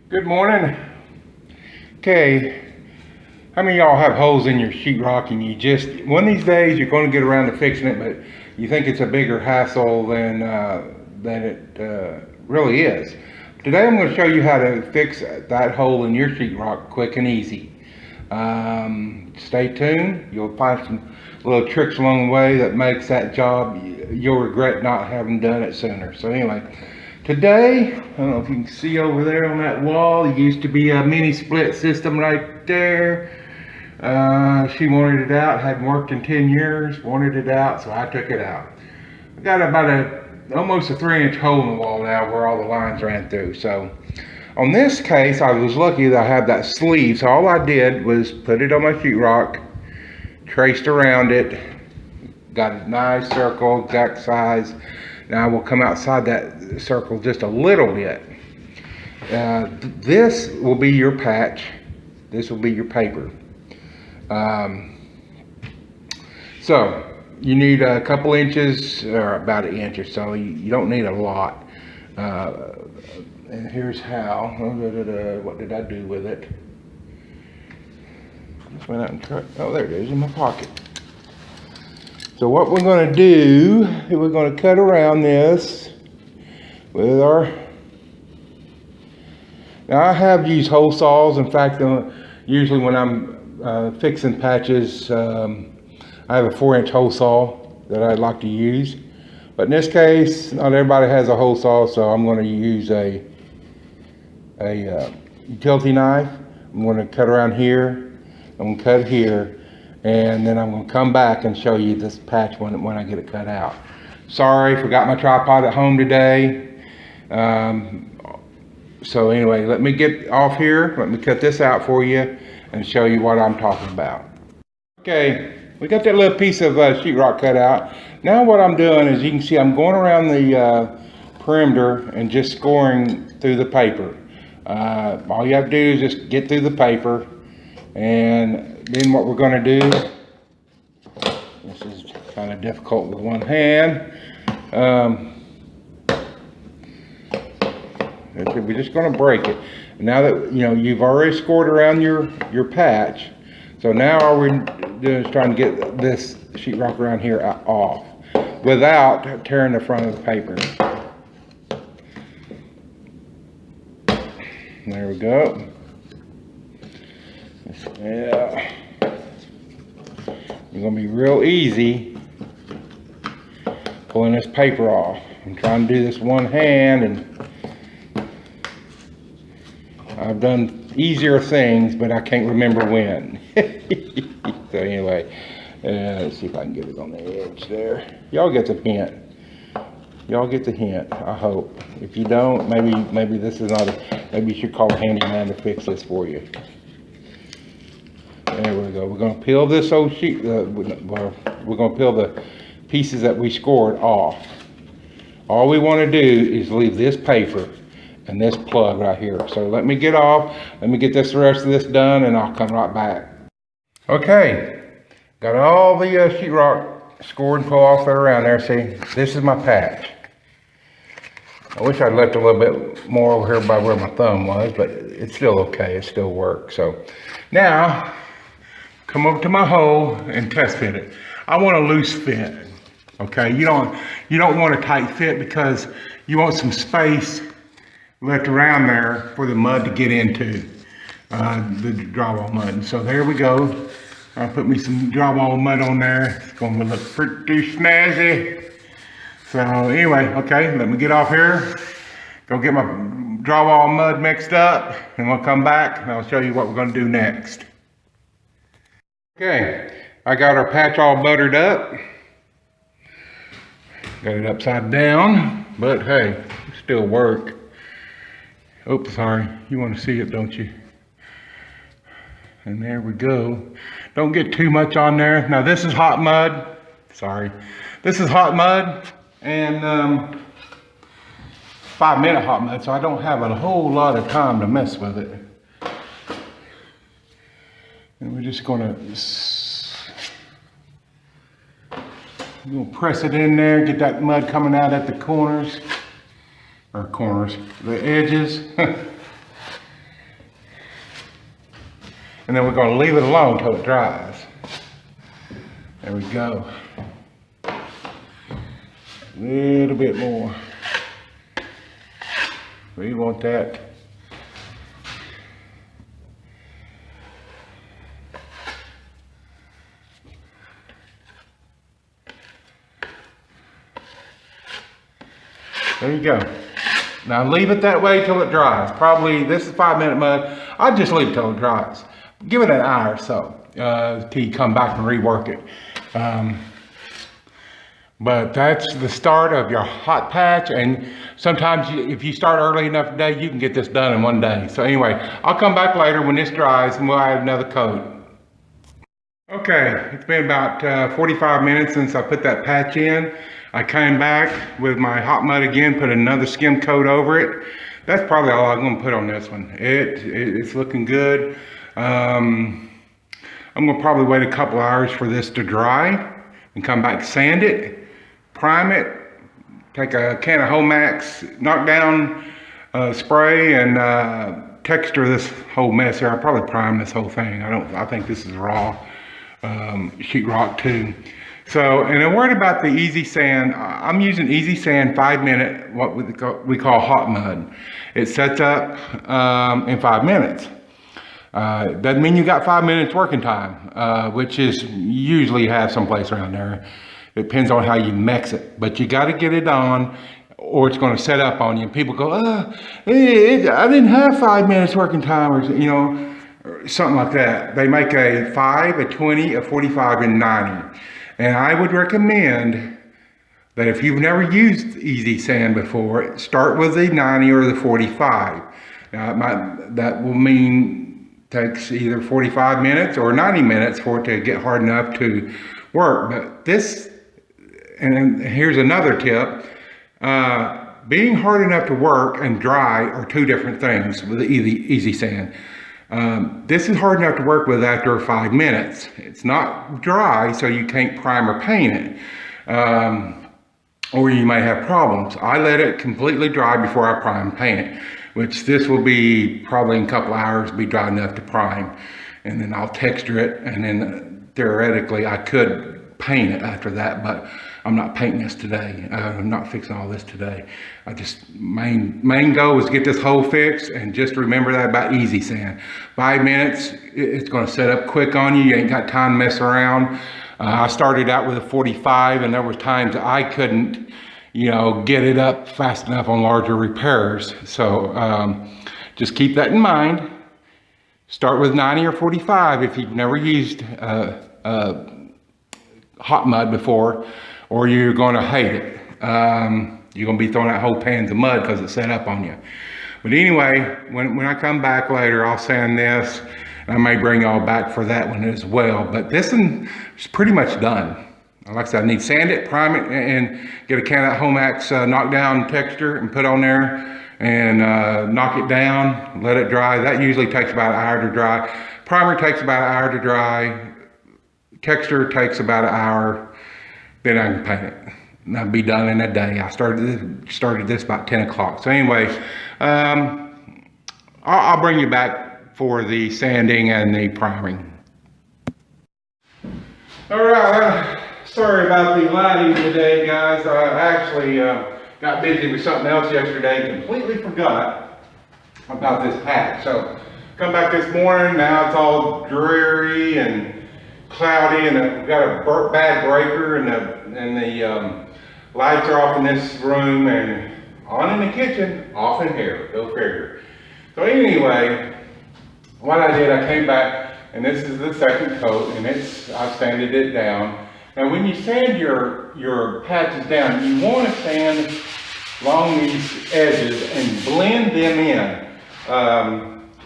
Good morning. Okay, how many of y'all have holes in your sheetrock and you just, one of these days you're going to get around to fixing it, but you think it's a bigger hassle than it really is. Today I'm going to show you how to fix that hole in your sheetrock quick and easy. Stay tuned. You'll find some little tricks along the way that makes that job, you'll regret not having done it sooner. So anyway, today, I don't know if you can see over there on that wall, it used to be a mini split system right there. She wanted it out, hadn't worked in 10 years, wanted it out, so I took it out. I got about almost a 3-inch hole in the wall now where all the lines ran through. So on this case, I was lucky that I had that sleeve, so all I did was put it on my sheetrock, traced around it, got a nice circle, exact size. Now we'll come outside that circle just a little bit. This will be your patch. This will be your paper. So you need a couple inches, or about an inch or so. You don't need a lot. And here's how. What did I do with it? Just went out and tried. Oh, there it is in my pocket. So what we're going to do is we're going to cut around this with our, now I have used hole saws. In fact, usually when I'm fixing patches, I have a 4-inch hole saw that I'd like to use. But in this case, not everybody has a hole saw, so I'm going to use a utility knife. I'm going to cut around here, I'm going to cut here, and then I'm going to come back and show you this patch when I get it cut out. Sorry, forgot my tripod at home today. So anyway, let me get off here. Let me cut this out for you and show you what I'm talking about. Okay, we got that little piece of sheetrock cut out. Now what I'm doing is, you can see I'm going around the perimeter and just scoring through the paper. All you have to do is just get through the paper, and then what we're going to do, this is kind of difficult with one hand, we're just going to break it. Now that you've already scored around your patch, so now all we're doing is trying to get this sheetrock around here off without tearing the front of the paper. There we go. Yeah, it's gonna be real easy pulling this paper off. I'm trying to do this one hand, and I've done easier things, but I can't remember when. So anyway, let's see if I can get it on the edge there. Y'all get the hint. Y'all get the hint, I hope. If you don't, maybe this is not maybe you should call a handyman to fix this for you. There we go. We're going to peel this old sheet, we're going to peel the pieces that we scored off. All we want to do is leave this paper and this plug right here. So let me get off, let me get the rest of this done, and I'll come right back. Okay, got all the sheetrock scored and pulled off there around there. See, this is my patch. I wish I'd left a little bit more over here by where my thumb was, but it's still okay, it still works. So now, come over to my hole and test fit it. I want a loose fit, okay? You don't want a tight fit, because you want some space left around there for the mud to get into, the drywall mud. And so there we go. I'll put me some drywall mud on there. It's gonna look pretty snazzy. So anyway, okay, let me get off here, go get my drywall mud mixed up, and we'll come back and I'll show you what we're gonna do next. Okay, I got our patch all buttered up. Got it upside down, but hey, it still work. Oops, sorry, you want to see it, don't you? And there we go. Don't get too much on there. Now this is hot mud. Sorry, this is hot mud, and 5-minute hot mud, so I don't have a whole lot of time to mess with it. And we're just gonna press it in there, get that mud coming out at the corners, the edges. And then we're going to leave it alone until it dries. There we go. A little bit more. We want that. There you go. Now leave it that way till it dries. Probably, this is 5-minute mud. I'd just leave it till it dries. Give it an hour or so till you come back and rework it. But that's the start of your hot patch, and sometimes if you start early enough today, you can get this done in one day. So anyway, I'll come back later when this dries and we'll add another coat. Okay, it's been about 45 minutes since I put that patch in. I came back with my hot mud again, put another skim coat over it. That's probably all I'm gonna put on this one. It's looking good. I'm gonna probably wait a couple hours for this to dry and come back, sand it, prime it, take a can of Homax knockdown spray, and texture this whole mess here. I'll probably prime this whole thing. I think this is raw sheetrock too. So, and I'm worried about the Easy Sand. I'm using Easy Sand 5-minute, what we call hot mud. It sets up in 5 minutes. Doesn't mean you got 5 minutes working time, which is usually have someplace around there. It depends on how you mix it, but you got to get it on, or it's going to set up on you. And people go, I didn't have 5 minutes working time, or you know, or something like that. They make a 5, a 20, a 45, and 90. And I would recommend that if you've never used Easy Sand before, start with the 90 or the 45. Now, that will mean takes either 45 minutes or 90 minutes for it to get hard enough to work. But this, and here's another tip, being hard enough to work and dry are two different things with the Easy Sand. This is hard enough to work with after 5 minutes. It's not dry, so you can't prime or paint it, or you may have problems. I let it completely dry before I prime and paint it, which this will be probably in a couple hours, be dry enough to prime, and then I'll texture it, and then theoretically I could paint it after that, but I'm not painting this today. I'm not fixing all this today. I just, main goal is to get this hole fixed, and just remember that about Easy Sand. 5 minutes, it's gonna set up quick on you. You ain't got time to mess around. I started out with a 45, and there was times I couldn't, you know, get it up fast enough on larger repairs. So just keep that in mind. Start with 90 or 45 if you've never used hot mud before, or you're gonna hate it. You're gonna be throwing out whole pans of mud because it's set up on you. But anyway, when I come back later, I'll sand this. I may bring y'all back for that one as well. But this one is pretty much done. Like I said, I need to sand it, prime it, and get a can of Homax knockdown texture and put on there, and knock it down, let it dry. That usually takes about an hour to dry. Primer takes about an hour to dry. Texture takes about an hour. Then I can paint it. And I'll be done in a day. I started this about 10 o'clock. So anyway, I'll bring you back for the sanding and the priming. All right, sorry about the lighting today, guys. I actually got busy with something else yesterday and completely forgot about this patch. So come back this morning, now it's all dreary and cloudy, and we've got a bad breaker, and the lights are off in this room and on in the kitchen, off in here, go figure. So anyway, what I did, I came back, and this is the second coat, and I sanded it down. Now when you sand your patches down, you want to sand along these edges and blend them in.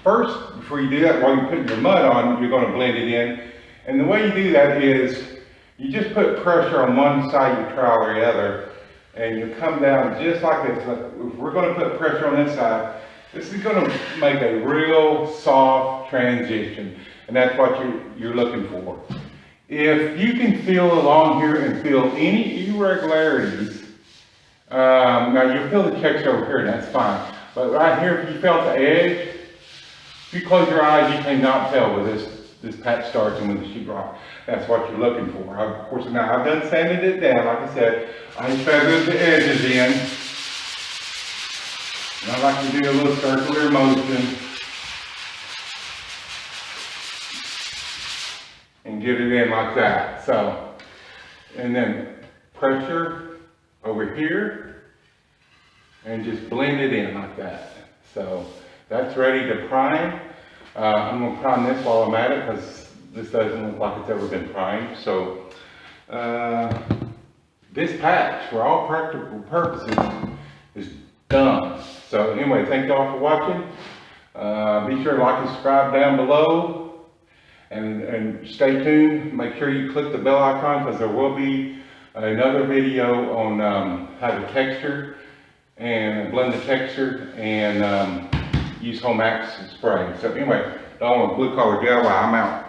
First, before you do that, while you're putting your mud on, you're going to blend it in. And the way you do that is you just put pressure on one side of your trowel or the other, and you come down just like this. If we're going to put pressure on this side, this is going to make a real soft transition, and that's what you're looking for. If you can feel along here and feel any irregularities, now you'll feel the texture over here, and that's fine. But right here, if you felt the edge, If you close your eyes, you cannot tell where this patch starts and where the sheetrock. That's what you're looking for. Of course, now I've done sanded it down. Like I said, I feathered the edges in. And I like to do a little circular motion and get it in like that. So, and then pressure over here and just blend it in like that. So that's ready to prime. I'm going to prime this while I'm at it because this doesn't look like it's ever been primed. So this patch, for all practical purposes, is done. So anyway, thank y'all for watching. Be sure to like and subscribe down below. And stay tuned. Make sure you click the bell icon because there will be another video on how to texture and blend the texture and use home axe spray. So anyway, Blue Collar Drywall, I'm out.